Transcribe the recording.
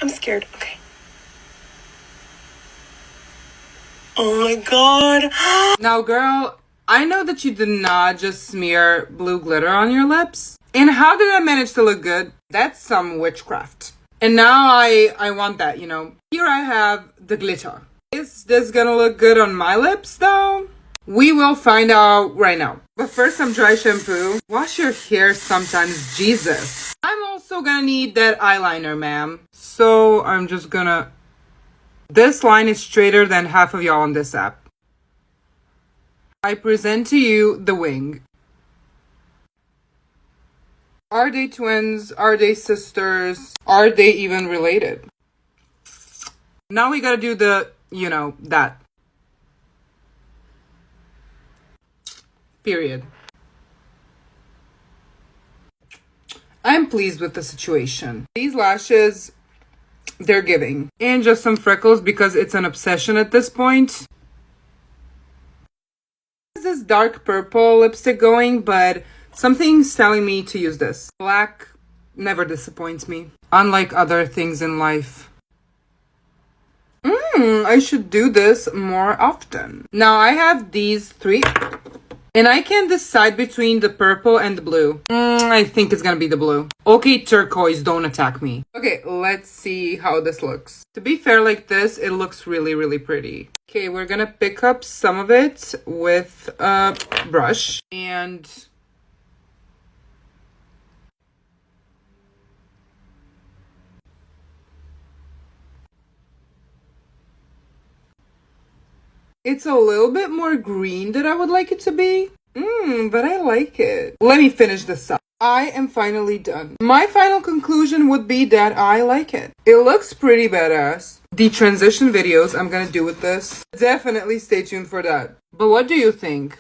I'm scared. Okay. Oh my god. Now, girl, I know that you did not just smear blue glitter on your lips. And how did I manage to look good? That's some witchcraft. And now I want that, you know. Here I have the glitter. Is this gonna look good on my lips, though? We will find out right now. But first, some dry shampoo. Wash your hair sometimes, Jesus. I'm also gonna need that eyeliner, ma'am. So I'm just gonna... This line is straighter than half of y'all on this app. I present to you the wing. Are they twins? Are they sisters? Are they even related? Now we gotta do the, you know, that. Period. I'm pleased with the situation. These lashes, they're giving. And just some freckles because it's an obsession at this point. This dark purple lipstick going, but something's telling me to use this. Black never disappoints me, unlike other things in life. I should do this more often. Now I have these three, and I can decide between the purple and the blue. I think it's gonna be the blue. Okay, turquoise, don't attack me. Okay, let's see how this looks. To be fair, like this, it looks really, really pretty. Okay, we're gonna pick up some of it with a brush and... It's a little bit more green than I would like it to be. But I like it. Let me finish this up. I am finally done. My final conclusion would be that I like it. It looks pretty badass. The transition videos I'm gonna do with this, definitely stay tuned for that. But what do you think?